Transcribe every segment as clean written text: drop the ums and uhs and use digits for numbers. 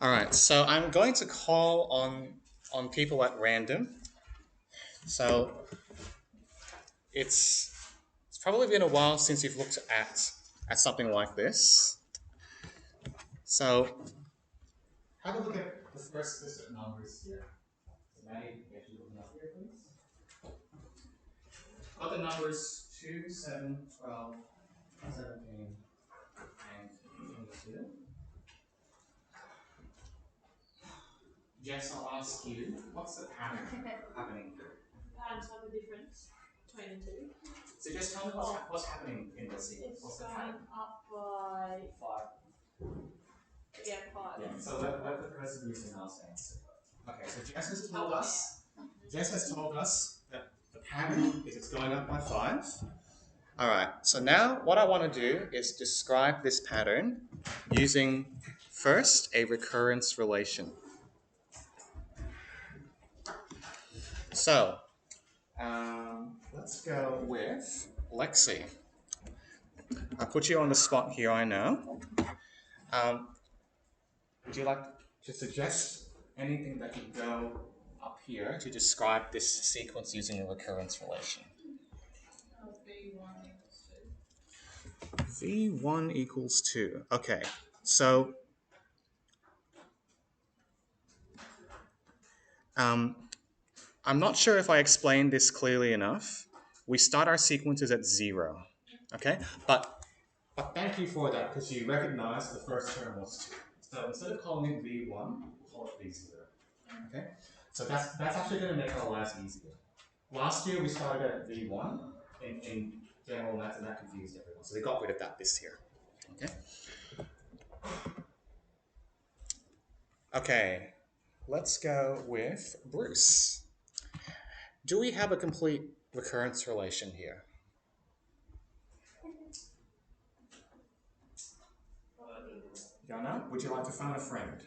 All right, so I'm going to call on people at random. So it's probably been a while since you've looked at something like this. So have a look at the first list of numbers here. So Maddie, you actually looking up here, please. Got the numbers 2, 7, 12, 17, and 22. Jess, I'll ask you, what's the pattern happening here? Patterns have a difference between the two. So just tell me what's happening in this sequence. It's What's the going pattern? up by 5. 5. Yeah, so let the person using us answer. Okay, so Jess has told us that the pattern is it's going up by 5. All right, so now what I want to do is describe this pattern using first a recurrence relation. So let's go with Lexi. I put you on the spot here, I know. Would you like to suggest anything that could go up here to describe this sequence using a recurrence relation? V1 equals 2. Okay, so I'm not sure if I explained this clearly enough. We start our sequences at 0. Okay, but thank you for that because you recognized the first term was 2. So instead of calling it V1, we'll call it V0. Okay, so that's actually going to make our lives easier. Last year we started at V1 in general maths and that confused everyone. So they got rid of that this year. Okay. Okay, let's go with Bruce. Do we have a complete recurrence relation here? You don't know? Would you like to phone a friend?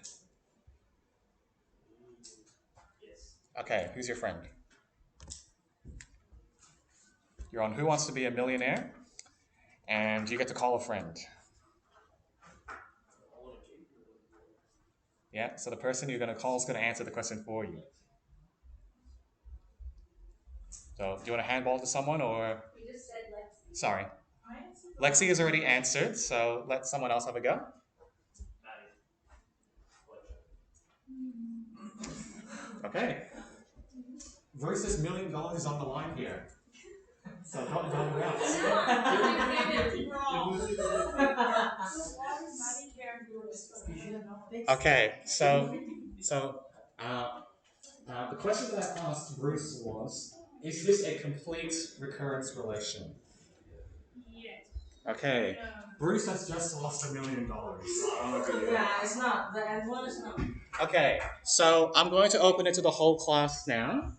Yes. Okay, who's your friend? You're on Who Wants to Be a Millionaire? And you get to call a friend. Yeah, so the person you're going to call is going to answer the question for you. So, do you want to handball to someone or? We just said Lexi. Sorry. Lexi has already answered, so let someone else have a go. Okay. Bruce's $1 million is on the line here. So don't bounce. Okay, so the question that I asked Bruce was, is this a complete recurrence relation? Yes. Okay. Bruce has just lost $1 million. Yeah, it's not. The end one is not. Okay, so I'm going to open it to the whole class now.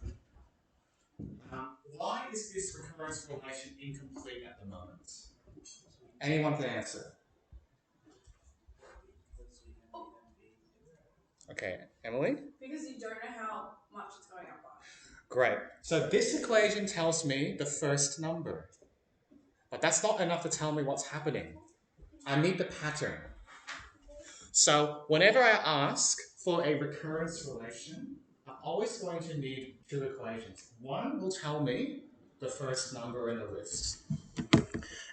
Why is this recurrence relation incomplete at the moment? Anyone can answer. Okay, Emily? Because you don't know how much it's going up by. Great. So this equation tells me the first number. But that's not enough to tell me what's happening. I need the pattern. So whenever I ask for a recurrence relation, I'm always going to need 2 equations. One will tell me the first number in the list.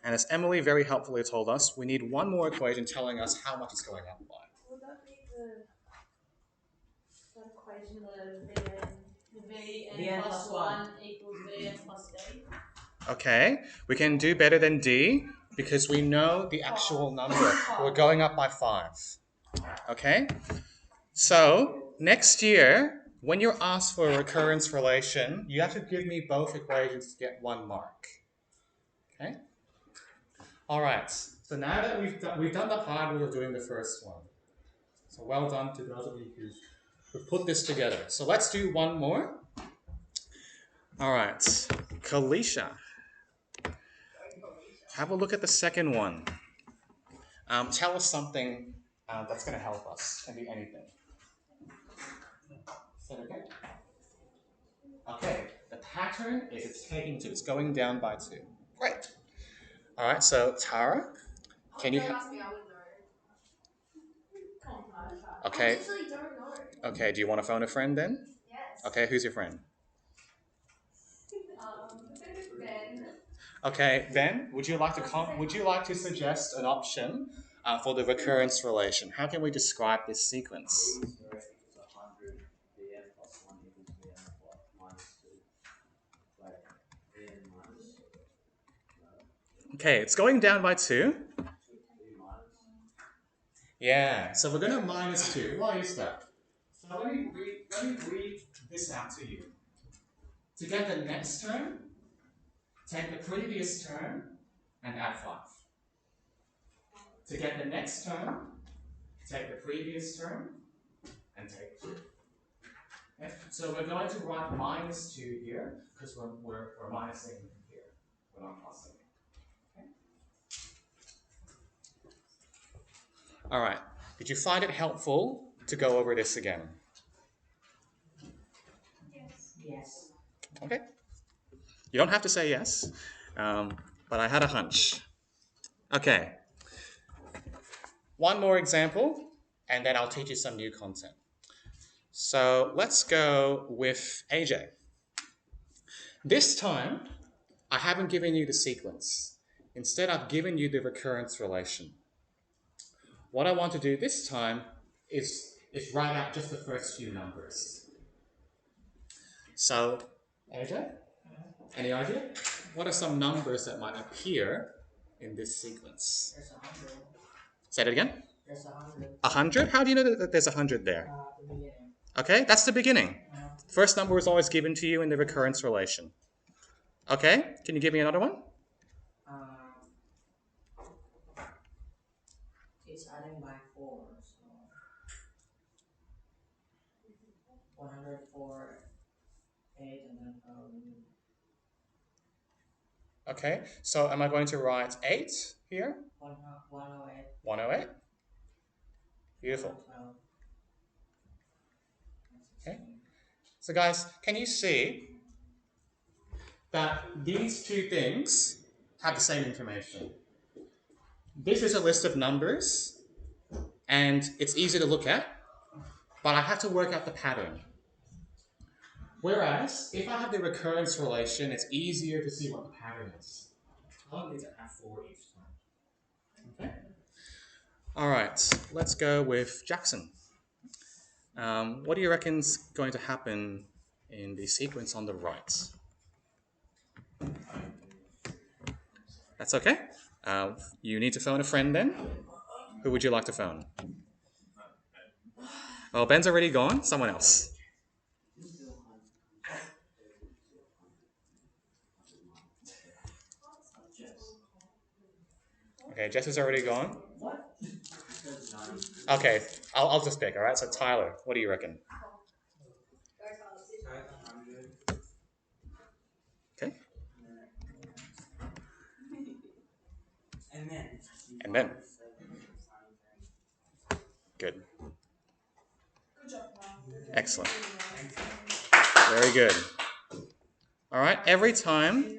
And as Emily very helpfully told us, we need one more equation telling us how much it's going up by. Would that be that equation, the Vn plus 1 equals Vn plus D? Okay, we can do better than D because we know the actual number. We're going up by 5. Okay, so next year, when you're asked for a recurrence relation, you have to give me both equations to get 1 mark. Okay? All right, so now that we've done the hard way of doing the first one. So well done to those of you who've put this together. So let's do one more. All right, Kalisha. Have a look at the second one. Tell us something that's going to help us. Can be anything. Is that okay? Okay, the pattern is it's taking 2. It's going down by 2. Great. All right, so Tara, can you... Okay. actually don't know. Okay, do you want to phone a friend then? Yes. Okay, who's your friend? Ben. Okay, Ben, would you like to suggest an option for the recurrence relation? How can we describe this sequence? So if it's 100, Bn plus 1 equals Bn minus 2. Like, Bn minus Okay, it's going down by 2. 2 minus. Yeah, so we're going to minus 2. Why is that? So let me read this out to you. To get the next term, take the previous term and add 5. To get the next term, take the previous term and take 2. Okay? So we're going to write minus 2 here because we're minusing here. We're not plussing. Okay? All right. Did you find it helpful to go over this again? Yes. Okay. You don't have to say yes, but I had a hunch. Okay. One more example, and then I'll teach you some new content. So let's go with AJ. This time, I haven't given you the sequence. Instead, I've given you the recurrence relation. What I want to do this time is write out just the first few numbers. So, AJ, any idea? What are some numbers that might appear in this sequence? There's 100. Say it again. There's 100. 100? How do you know that there's 100 there? The beginning. Okay, that's the beginning. First number is always given to you in the recurrence relation. Okay, can you give me another one? It's adding by 4, so 104, 8, and then Okay, so am I going to write 8 here? 108. 108? Beautiful. 112. Okay. So guys, can you see that these two things have the same information? This is a list of numbers, and it's easy to look at, but I have to work out the pattern. Whereas, if I have the recurrence relation, it's easier to see what the pattern is. I don't need to add 4 each time. Okay? Alright, let's go with Jackson. What do you reckon's going to happen in the sequence on the right? That's okay. You need to phone a friend then. Who would you like to phone? Oh, Ben's already gone. Someone else. Okay, Jess is already gone. Okay, I'll just pick, alright? So Tyler, what do you reckon? Okay. And then. Good. Excellent. Very good. Alright, every time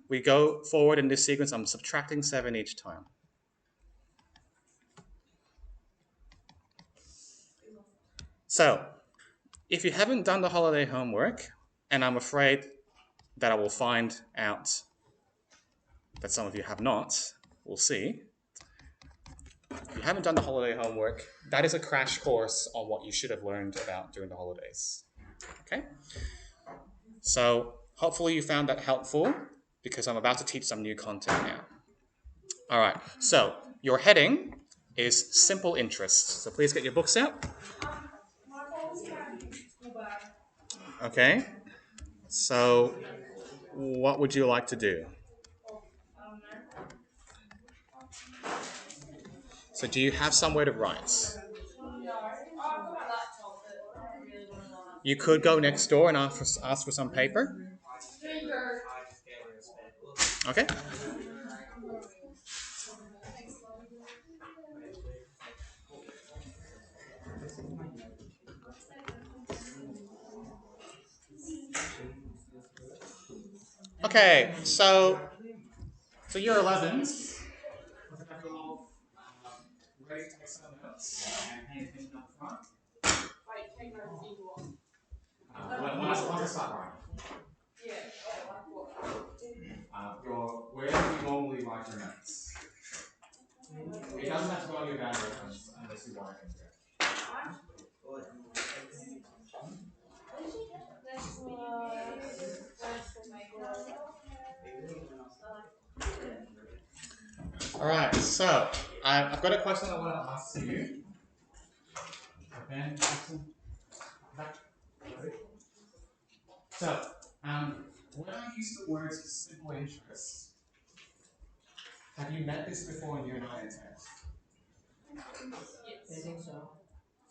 we go forward in this sequence, I'm subtracting 7 each time. So, if you haven't done the holiday homework, and I'm afraid that I will find out that some of you have not, we'll see. If you haven't done the holiday homework, that is a crash course on what you should have learned about during the holidays. Okay? So, hopefully you found that helpful, because I'm about to teach some new content now. Alright, so your heading is simple interest. So please get your books out. Okay, so what would you like to do? So do you have somewhere to write? You could go next door and ask for some paper. Okay. Okay, so year 11s, ready to take some notes and pay attention up front. Wait, take notes in what? Once I start writing. Yeah, like what? Wherever you normally write your notes. It doesn't have to go on your bad reference unless you want it in there. Alright, so I've got a question I want to ask you. Ben, back. So, when I use the words simple interest, have you met this before in year 9 and 10? I think so.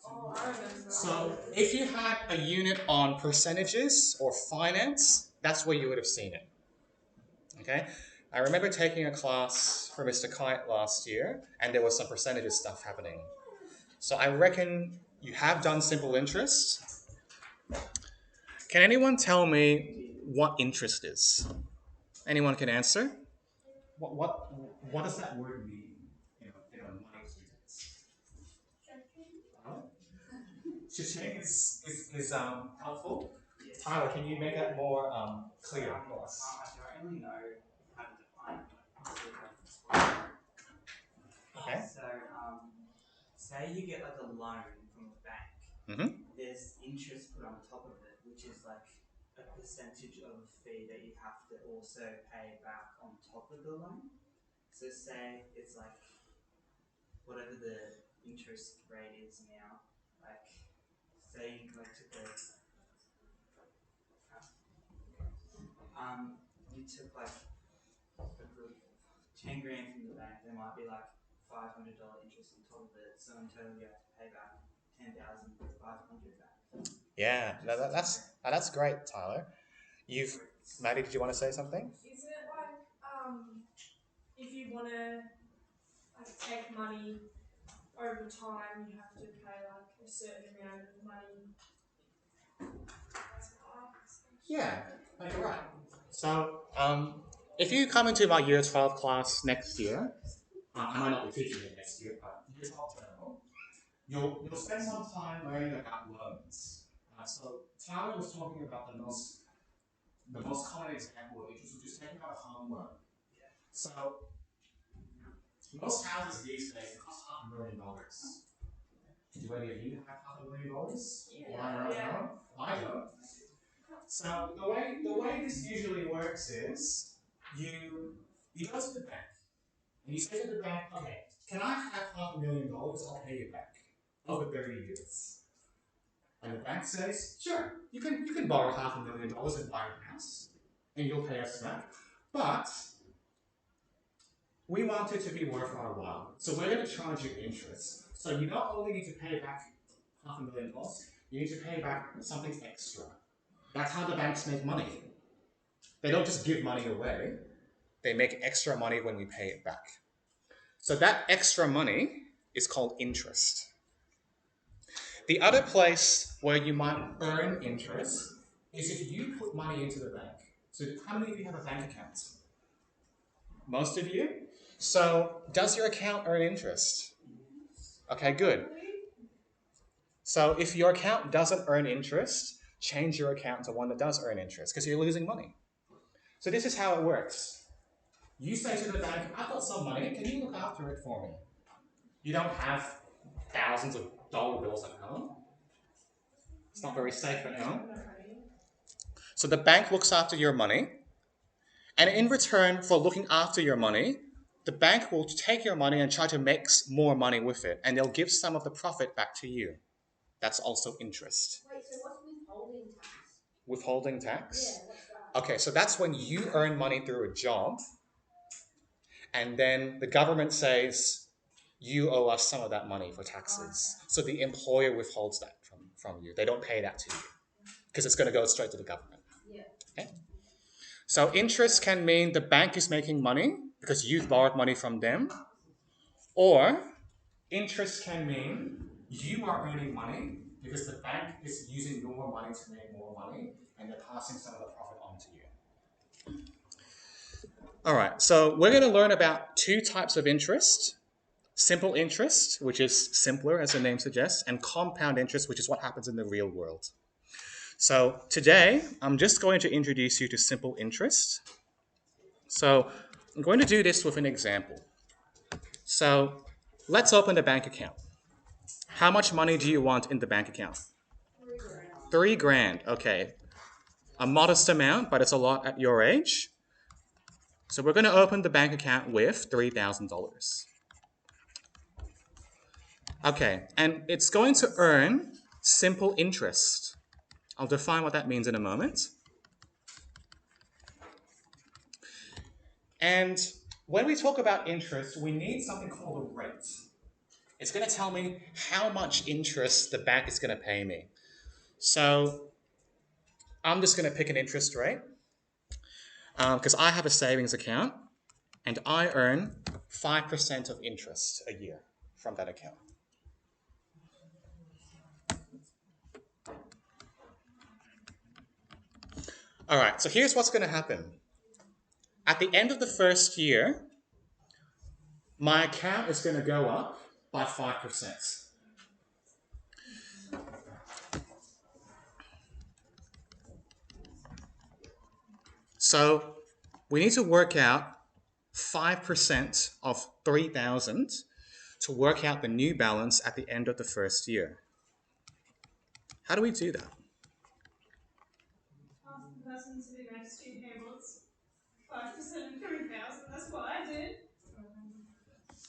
Oh, I remember. So, if you had a unit on percentages or finance, that's where you would have seen it. Okay? I remember taking a class for Mr. Kite last year, and there was some percentages stuff happening. So I reckon you have done simple interest. Can anyone tell me what interest is? Anyone can answer? What does that word mean in a money sentence? Cha-ching is helpful. Tyler, can you make that more clear for us? I don't really know how to define it. Okay. So, say you get like a loan from a bank. Mm-hmm. There's interest put on top of it, which is like a percentage of a fee that you have to also pay back on top of the loan. So say it's like whatever the interest rate is now, like say you like took you took like 10 grand from the bank, there might be like $500 interest on top of it, so in total you have to pay back 10,500 back. Yeah, that's great, Tyler. Maddie, did you want to say something? Isn't it like if you want to like take money over time, you have to pay like a certain amount of money? Yeah, you're right. So, if you come into my year 12 class next year, I might not be teaching it next year, but year 12 terminal, you'll spend some time learning about loans. So Tyler was talking about the most common example of interest, which is taking out a home loan. So most houses these days cost $500,000. Do any of you have $500,000? Yeah. I don't. So the way this usually works is you go to the bank and you say to the bank, okay, can I have $500,000? I'll pay you back over 30 years. And the bank says, sure, you can borrow $500,000 and buy a house, and you'll pay us back. But we want it to be worth our while, so we're going to charge you interest. So you not only need to pay back $500,000, you need to pay back something extra. That's how the banks make money. They don't just give money away. They make extra money when we pay it back. So that extra money is called interest. The other place where you might earn interest is if you put money into the bank. So how many of you have a bank account? Most of you? So does your account earn interest? Okay, good. So if your account doesn't earn interest, change your account to one that does earn interest because you're losing money. So this is how it works. You say to the bank, I've got some money, can you look after it for me? You don't have thousands of dollar bills at home. It's not very safe at home. So the bank looks after your money, and in return for looking after your money, the bank will take your money and try to make more money with it, and they'll give some of the profit back to you. That's also interest. Wait, so what's withholding tax? Withholding tax? Yeah, what's that? Okay, so that's when you earn money through a job, and then the government says, you owe us some of that money for taxes. So the employer withholds that from you. They don't pay that to you because it's going to go straight to the government. Yeah. Okay? So interest can mean the bank is making money because you've borrowed money from them, or interest can mean you are earning money because the bank is using your money to make more money and they're passing some of the profit on to you. All right, so we're going to learn about two types of interest. simple interest, which is simpler as the name suggests, and compound interest, which is what happens in the real world. So today, I'm just going to introduce you to simple interest. So I'm going to do this with an example. So let's open a bank account. How much money do you want in the bank account? $3,000, okay. A modest amount, but it's a lot at your age. So we're going to open the bank account with $3,000. Okay, and it's going to earn simple interest. I'll define what that means in a moment. And when we talk about interest, we need something called a rate. It's going to tell me how much interest the bank is going to pay me. So I'm just going to pick an interest rate because I have a savings account and I earn 5% of interest a year from that account. All right, so here's what's going to happen. At the end of the first year, my account is going to go up by 5%. So we need to work out 5% of 3,000 to work out the new balance at the end of the first year. How do we do that? Ask the person sitting next to you, hey, what's 5% of 3,000? That's what I did.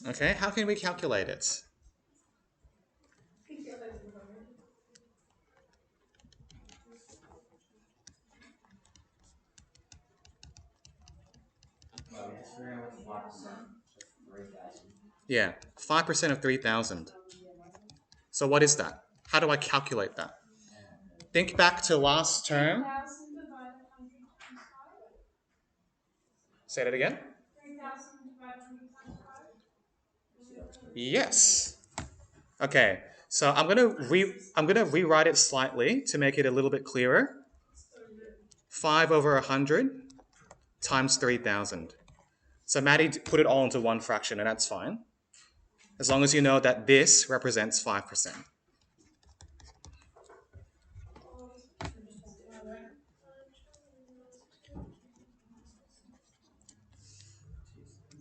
Okay, how can we calculate it? Yeah, 5% of 3,000. So what is that? How do I calculate that? Think back to last term. 3,000 divided 100 times 5. Say that again. 3,000 divided 100 times 5. Yes. Okay, so I'm gonna rewrite it slightly to make it a little bit clearer. 5 over 100 times 3,000. So Maddie put it all into one fraction, and that's fine. As long as you know that this represents 5%.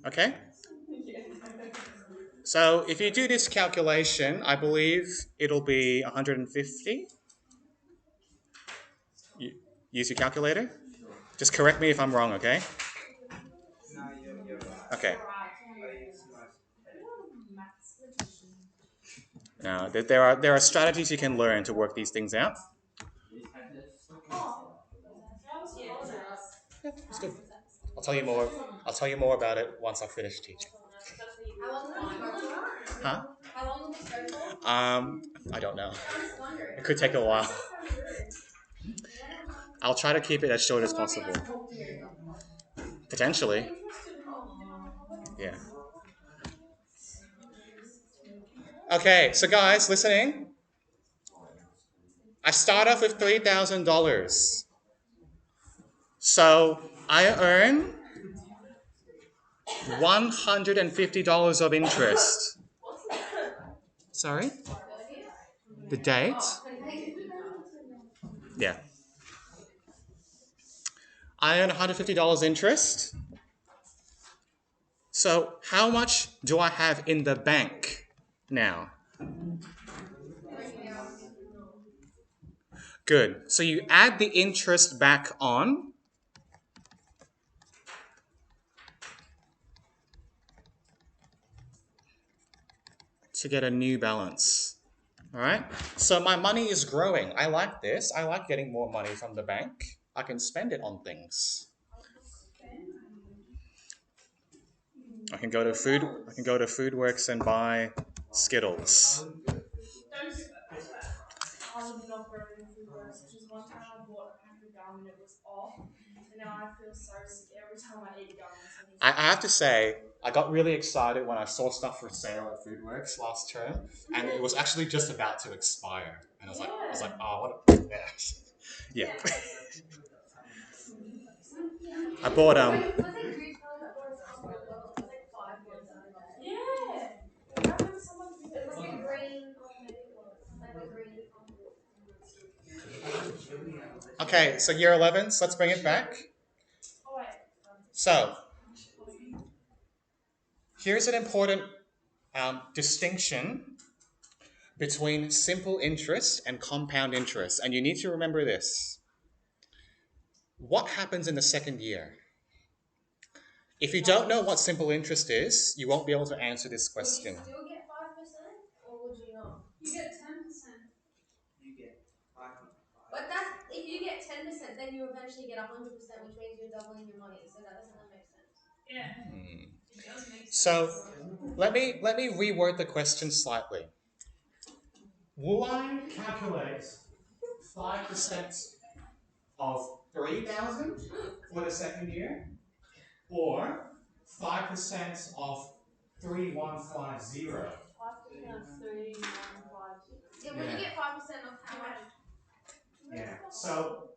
Okay? So if you do this calculation, I believe it'll be 150. Use your calculator. Just correct me if I'm wrong, okay? No, you're right. Okay. I use my Now, there are strategies you can learn to work these things out. Yeah, it's good. I'll tell you more about it once I finish teaching. How long will this go for? Huh? How long will this go for? I don't know. I'm just wondering. It could take a while. I'll try to keep it as short as possible. Potentially. Yeah. Okay, so guys, listening. I start off with $3,000. So I earn $150 of interest. Sorry? The date? Yeah. I earn $150 interest. So how much do I have in the bank now? Good. So you add the interest back on. To get a new balance. All right. So my money is growing. I like this. I like getting more money from the bank. I can spend it on things. I can go to Foodworks and buy Skittles. Don't do that. I would not grow in Foodworks. Just one time I bought a pack of gum and it was off. And now I feel so sick every time I eat gum. I have to say, I got really excited when I saw stuff for sale at Foodworks last term, and it was actually just about to expire. And I was like, oh, what? Yeah. I bought Yeah. Okay, so year 11s, let's bring it back. Oh wait. So, here's an important distinction between simple interest and compound interest. And you need to remember this. What happens in the second year? If you don't know what simple interest is, you won't be able to answer this question. Would you still get 5% or would you not? You get 10%. You get 5.5. But that's if you get 10%, then you eventually get 100%, which means you're doubling your money. So that doesn't make sense. Yeah. It does make sense. So, let me reword the question slightly. Will I calculate 5% of 3,000 for the second year, or 5% of 3,150? 5% of 3, 1, 5, 6. Yeah, when you get 5% of how much? Yeah. So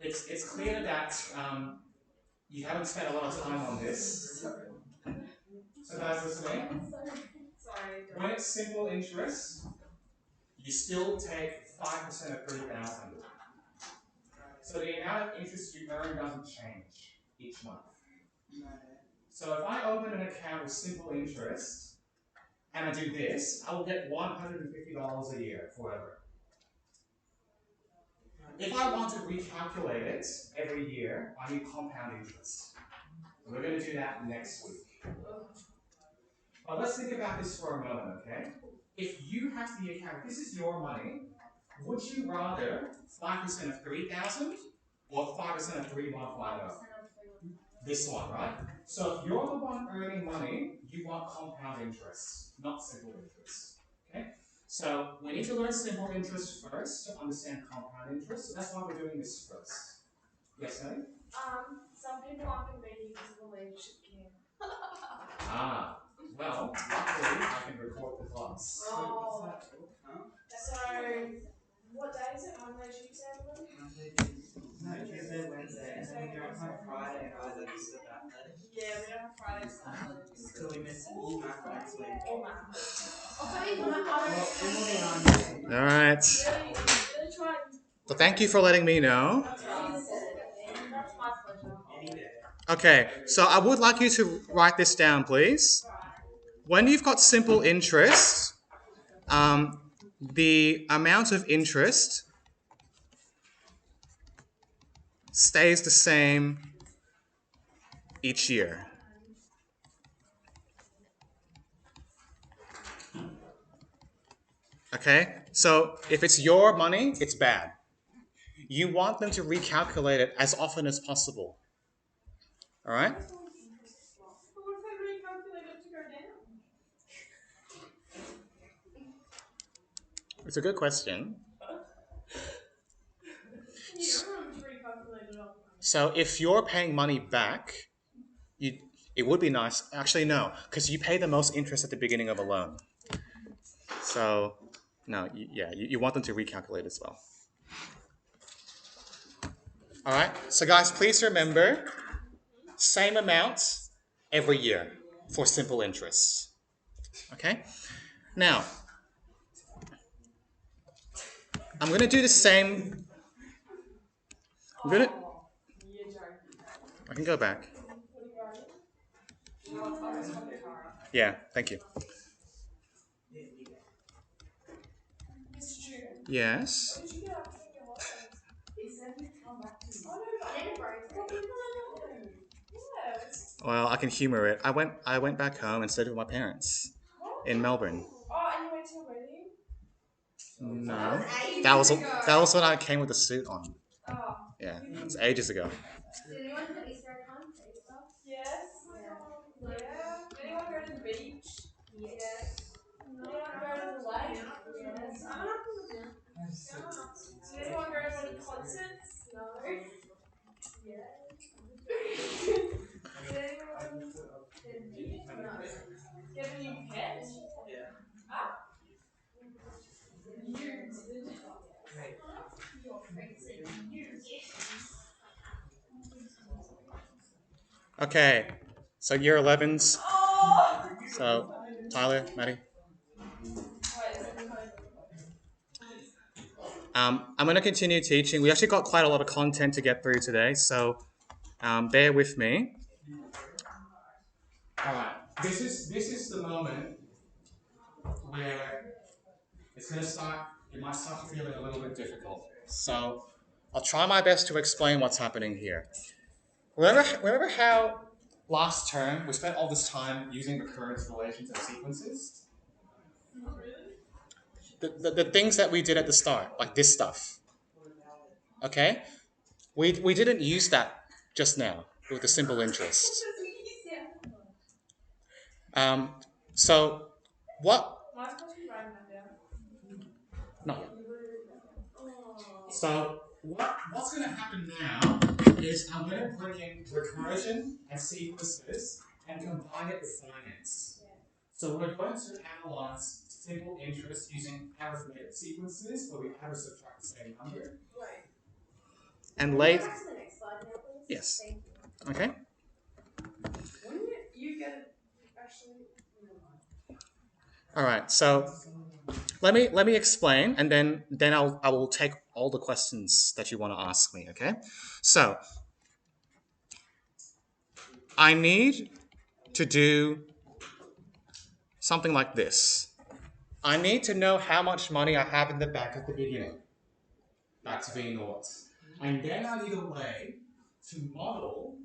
it's clear that you haven't spent a lot of time on this. So guys, listening. Sorry. When it's simple interest, you still take 5% of 3,000. So the amount of interest you earn doesn't change each month. So if I open an account with simple interest and I do this, I will get $150 a year forever. If I want to recalculate it every year, I need compound interest. We're going to do that next week. But let's think about this for a moment, okay? If you have the account, this is your money, would you rather 5% of 3,000 or 5% of 3,150? This one, right? So if you're the one earning money, you want compound interest, not simple interest. Okay? So we need to learn simple interest first to understand compound interest. So that's why we're doing this first. Yes, Nelly? Some people aren't going to be here because of the leadership camp. Ah, well, luckily I can record the class. Oh. So, what day is it? Monday, Tuesday, I believe? No, Tuesday, Wednesday, and then we don't have Friday either because of that. Yeah, we don't have Friday, Saturdays. So we miss all math next week. All math. All right. Really trying. So thank you for letting me know. That's my pleasure. Any day. Okay, so I would like you to write this down, please. When you've got simple interest, the amount of interest stays the same each year. Okay, so if it's your money, it's bad. You want them to recalculate it as often as possible. All right? But what if I recalculate it to go down? It's a good question. You don't want them to recalculate it all. So if you're paying money back, it would be nice. Actually, no, because you pay the most interest at the beginning of a loan. So, no, you want them to recalculate as well. All right. So, guys, please remember, same amount every year for simple interest. Okay. Now, I'm going to do the same. You're joking. I can go back. Yeah, thank you. Mr. Student, Yes. did you get up in your holidays? He said he'd come back to me. Oh, no, but I didn't break it. Yeah, it's... Well, I can humor it. I went back home and stayed with my parents in Melbourne. Oh, and you went to a wedding? No, Ages ago. that was when I came with a suit on. Oh, Yeah, it was ages ago. Did anyone put Easter egg hunt for Easter? yes. Yeah. Did anyone go to the beach? Yes. Did anyone go to the lake? Yes. Did anyone go to any concerts? No. Yes. Did anyone get a new pet? Yeah. Ah. You did. Okay, so year 11s. Oh! So Tyler, Maddie. Wait, is it I'm going to continue teaching. We actually got quite a lot of content to get through today, so bear with me. All right, this is the moment where it's going to start. It might start feeling a little bit difficult. So I'll try my best to explain what's happening here. Remember how last term we spent all this time using recurrence relations and sequences? The things that we did at the start, like this stuff. Okay? We didn't use that just now with the simple interest. So what? My supposed to be writing that down. No. So what's going to happen now is I'm going to bring in recursion and sequences and combine it with finance. So we're going to analyze simple interest using arithmetic sequences where we add or subtract the same number. Right. And Can later, you go back to the next slide now, please? yes. Thank you. Okay. When you get it, actually, never mind. All right. So let me explain, and then I will take all the questions that you want to ask me. Okay. So I need to do something like this. I need to know how much money I have in the bank at the beginning. That's V naught. And then I need a way to model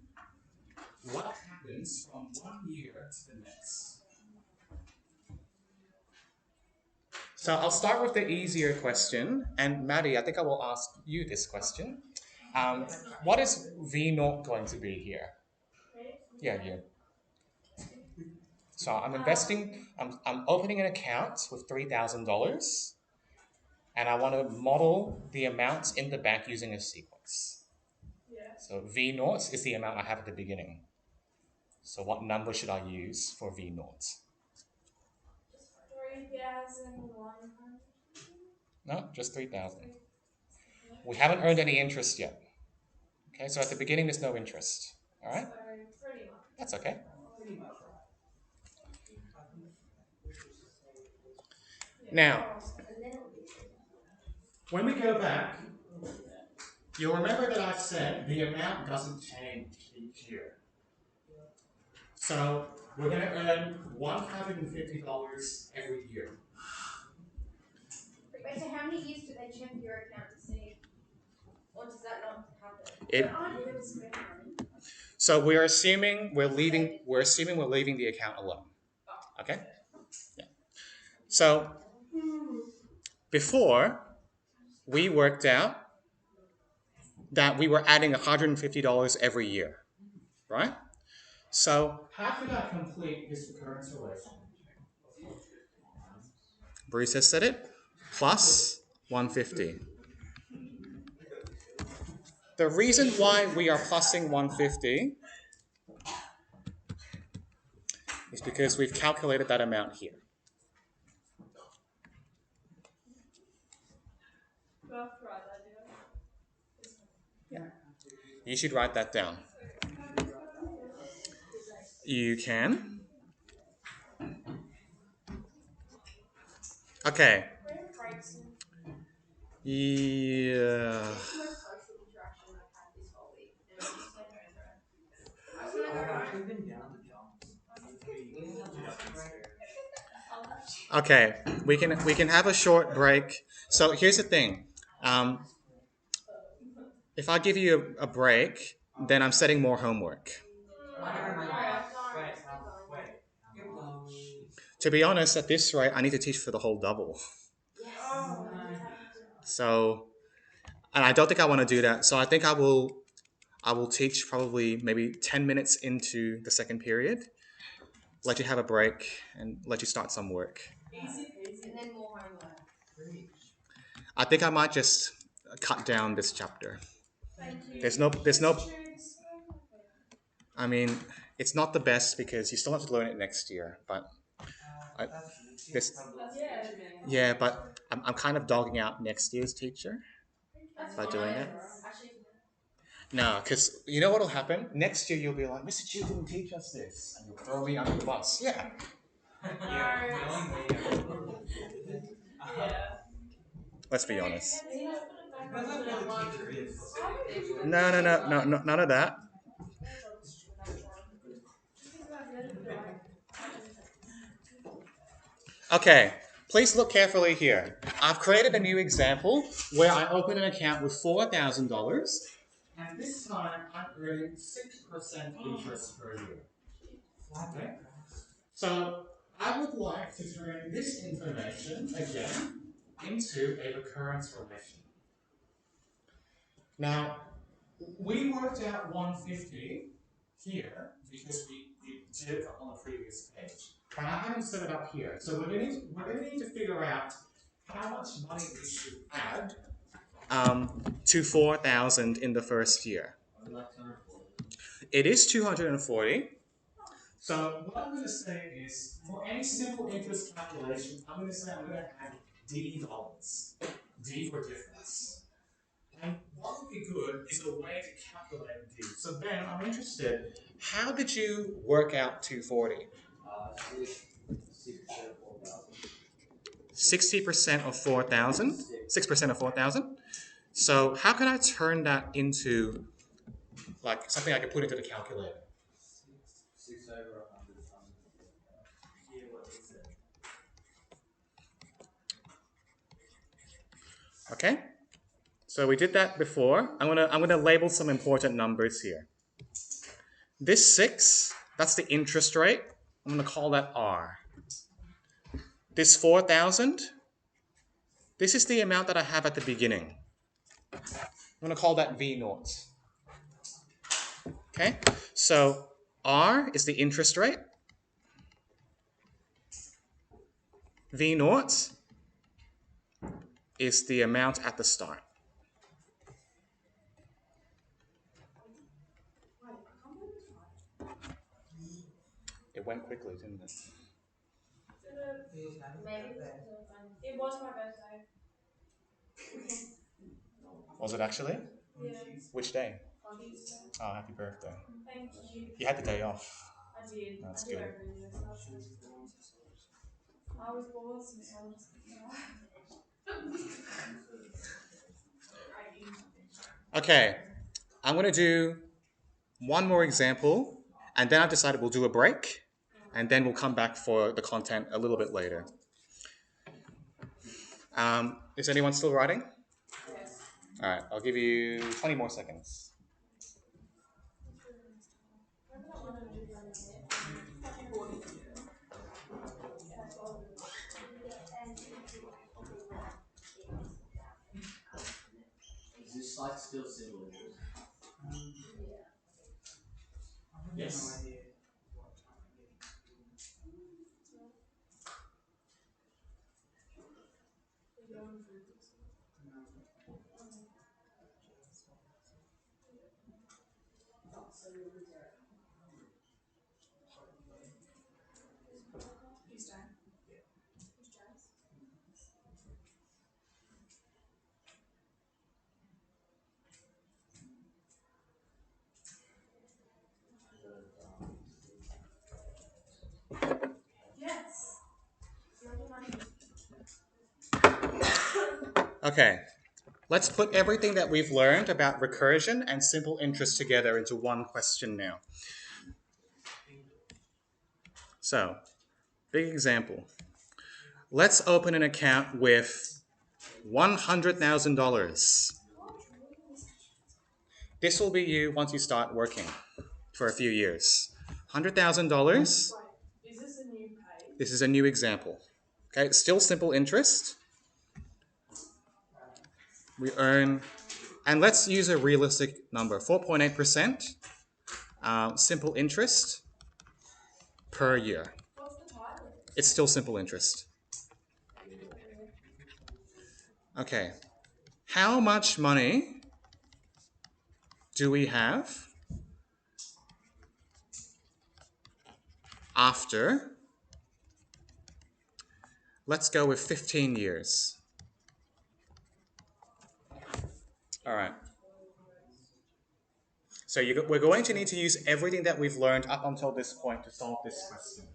what happens from one year to the next. So I'll start with the easier question, and Maddie, I think I will ask you this question. What is V naught going to be here? Yeah, you. So I'm investing. I'm opening an account with $3,000, and I want to model the amounts in the bank using a sequence. Yeah. So V naught is the amount I have at the beginning. So what number should I use for V naught? 3,100. No, just 3,000. We haven't earned any interest yet. Okay, so at the beginning there's no interest. All right, So pretty much. that's okay. Now, when we go back, you'll remember that I said the amount doesn't change each year. So we're going to earn $150 every year. Wait, so how many years do they check your account to see? Or does that not happen? It, Aren't you going to spend money? so we're assuming we're leaving the account alone. Okay? Yeah. So before we worked out that we were adding $150 every year, right? So how could I complete this recurrence relation? Bruce has said it, plus 150. The reason why we are plussing 150 is because we've calculated that amount here. Do I have to write that down? You should write that down. You can. Okay. Yeah. Okay, we can have a short break. So here's the thing. If I give you a break, then I'm setting more homework. To be honest, at this rate, I need to teach for the whole double. So, and I don't think I want to do that. So I think I will teach probably maybe 10 minutes into the second period, let you have a break, and let you start some work. And then more homework. I think I might just cut down this chapter. There's no. I mean, it's not the best because you still have to learn it next year. But yeah, but I'm kind of dogging out next year's teacher by doing it. No, because you know what will happen? Next year you'll be like, Mr. Chu didn't teach us this. And you'll throw me under the bus. Yeah. Let's be honest. But that's what the teacher is. No, no, no, no, no, none of that. Okay, please look carefully here. I've created a new example where I open an account with $4,000, and this time I'm earning 6% interest per year. Okay? So I would like to turn this information again into a recurrence relation. Now, we worked out 150 here because we did it on the previous page. But I haven't set it up here. So we're gonna need to figure out how much money we should add to 4,000 in the first year. It is 240. So what I'm going to say is, for any simple interest calculation, I'm going to say I'm going to add D dollars. D for difference. And what would be good is a way to calculate D. So Ben, I'm interested, how did you work out 240? 60% of 4,000? 6% of 4,000? So how can I turn that into like something I can put into the calculator? 6 over 100 times. Yeah, what is it? Okay? So we did that before. I'm gonna label some important numbers here. This 6, that's the interest rate. I'm gonna call that R. This 4,000, this is the amount that I have at the beginning. I'm gonna call that V naught. Okay? So R is the interest rate. V naught is the amount at the start. It went quickly, didn't it? It was my birthday. Was it actually? Yeah. Which day? Tuesday. Oh, happy birthday. Thank you. You had the day off. I did. That's I do good. every year, so I was born since I was Okay, I'm going to do one more example, and then I've decided we'll do a break, and then we'll come back for the content a little bit later. Is anyone still writing? Yes. All right, I'll give you 20 more seconds. Is this like still simple? Yes. No idea. He's done. He's done. Yes. Okay, let's put everything that we've learned about recursion and simple interest together into one question now. So, big example. Let's open an account with $100,000. This will be you once you start working for a few years. $100,000. Wait, is this a new page? This is a new example. Okay, it's still simple interest. We earn, and let's use a realistic number, 4.8% simple interest per year. What's the title? It's still simple interest. Okay, how much money do we have after, let's go with 15 years. All right. So we're going to need to use everything that we've learned up until this point to solve this question.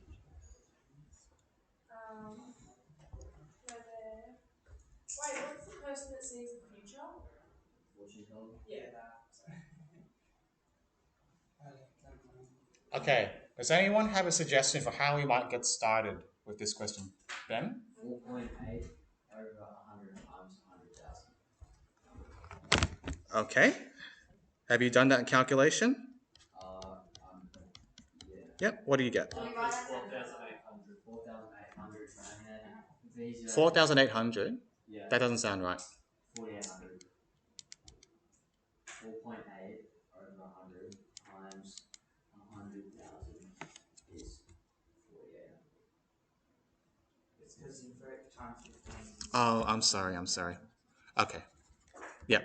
Wait, what's the person that sees the future? fortune teller. Yeah, that. Okay, does anyone have a suggestion for how we might get started with this question? Ben? 4.8 over 100 times 100,000. Okay. Have you done that calculation? Yeah. Yep, what do you get? Can we write It's that down? 4,800. 4,800 V0. 4,800? Yeah. That doesn't sound right. 4,800. 4.8 over 100 times 100,000 is 4,800. It's because you broke time 15. Oh, I'm sorry. Okay. Yeah,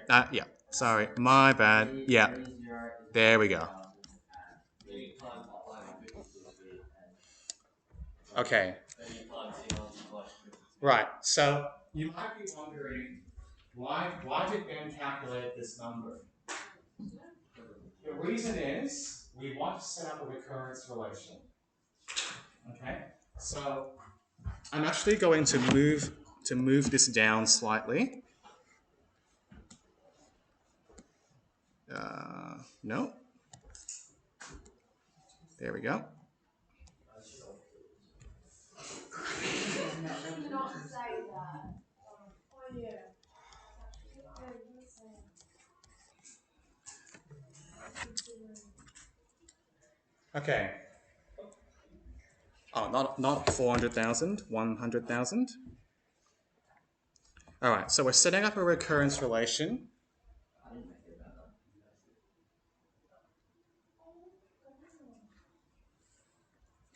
sorry, my bad. Yeah, there we go. Okay. Right, so you might be wondering, why did Ben calculate this number? The reason is, we want to set up a recurrence relation. Okay, so I'm actually going to move this down slightly. No. There we go. Not say that. Oh yeah. Okay, let's say. Okay. Oh, not 400,000, 100,000. All right, so we're setting up a recurrence relation.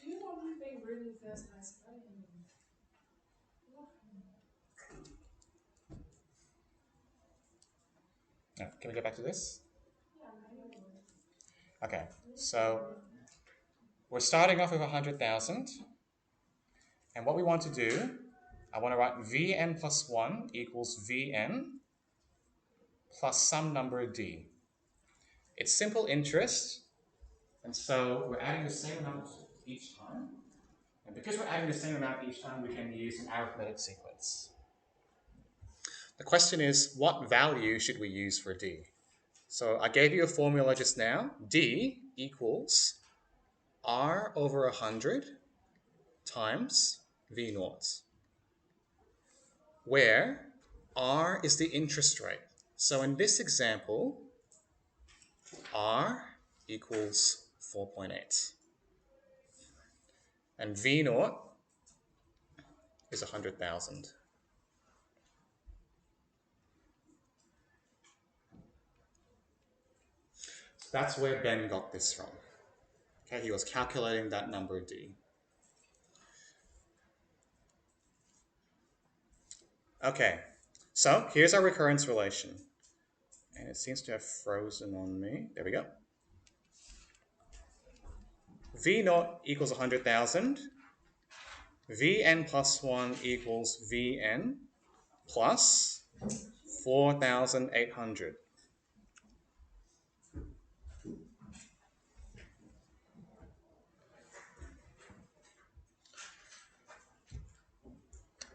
You know what you've been really first place, right? Can we get back to this? Yeah, maybe. Okay, so we're starting off with 100,000. And what we want to do, I want to write Vn plus 1 equals Vn plus some number d. It's simple interest, and so we're adding the same amount each time. And because we're adding the same amount each time, we can use an arithmetic sequence. The question is, what value should we use for d? So I gave you a formula just now. D equals R over 100 times V naught, where R is the interest rate. So in this example, R equals 4.8. And V naught is 100,000. So that's where Ben got this from. Okay, he was calculating that number D. Okay, so here's our recurrence relation. And it seems to have frozen on me. There we go. V naught equals 100,000. Vn plus 1 equals Vn plus 4,800.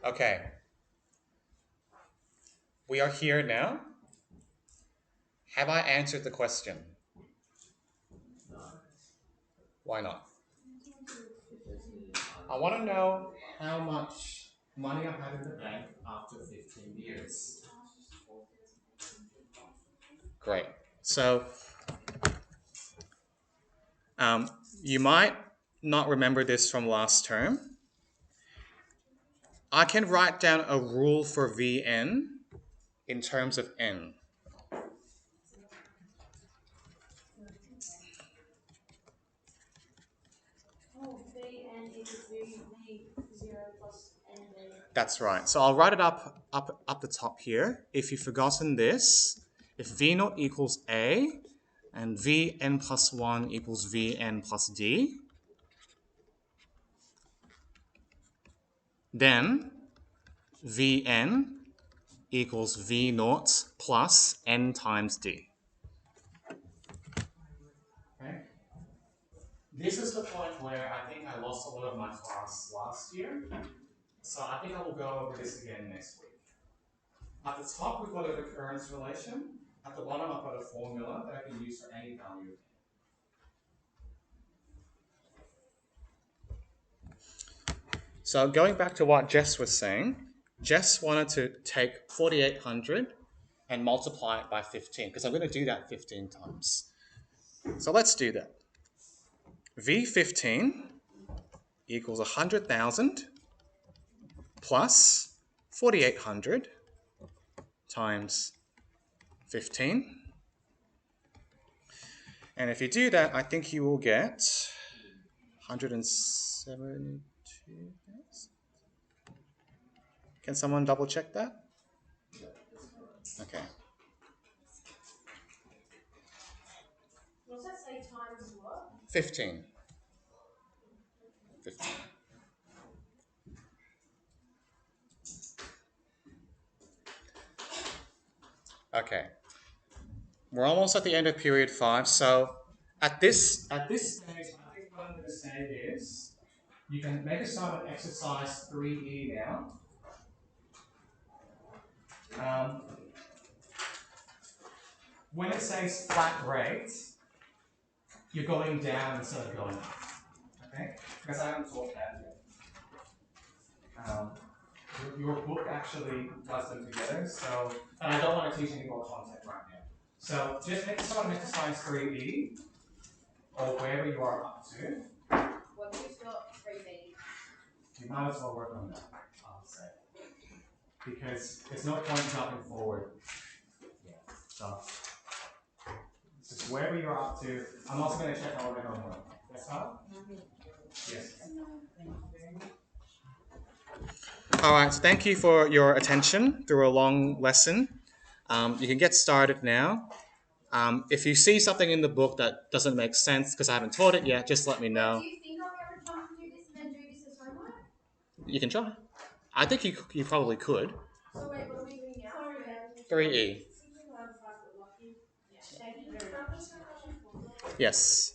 Okay. We are here now. Have I answered the question? Why not? I want to know how much money I have in the bank after 15 years. Great. So, you might not remember this from last term. I can write down a rule for Vn in terms of n. Oh, Vn equals V0 plus N. That's right. So I'll write it up the top here. If you've forgotten this, if V naught equals A and Vn plus 1 equals Vn plus D, then Vn equals V naught plus N times D. Okay. This is the point where I think I lost a lot of my class last year. So I think I will go over this again next week. At the top, we've got a recurrence relation. At the bottom, I've got a formula that I can use for any value. So going back to what Jess was saying, Jess wanted to take 4,800 and multiply it by 15, because I'm going to do that 15 times. So let's do that. V15 equals 100,000 plus 4,800 times 15. And if you do that, I think you will get 172,000. Can someone double check that? Okay. What's that say times what? 15. 15. Okay. We're almost at the end of period 5, so at this stage, I think what I'm going to say is you can make a start on exercise 3E now. When it says flat rate, you're going down instead of going up. Okay? Because I haven't taught that yet. Your book actually does them together, so, and I don't want to teach any more content right now. So just make a start on exercise 3E, or wherever you are up to. What do you start 3B? You might as well work on that, I would say. Because there's no point jumping forward. Yeah. So just wherever you're up to. I'm also going to check all the homework. Yes, Hal? Yes. All right, thank you for your attention through a long lesson. You can get started now. If you see something in the book that doesn't make sense because I haven't taught it yet, just let me know. Do you think I'll be able to jump and do this and then do this as homework? You can try. I think you probably could. So wait, what are we doing now? 3E. Something like that, lucky. Yeah. Thank you very much. Yes.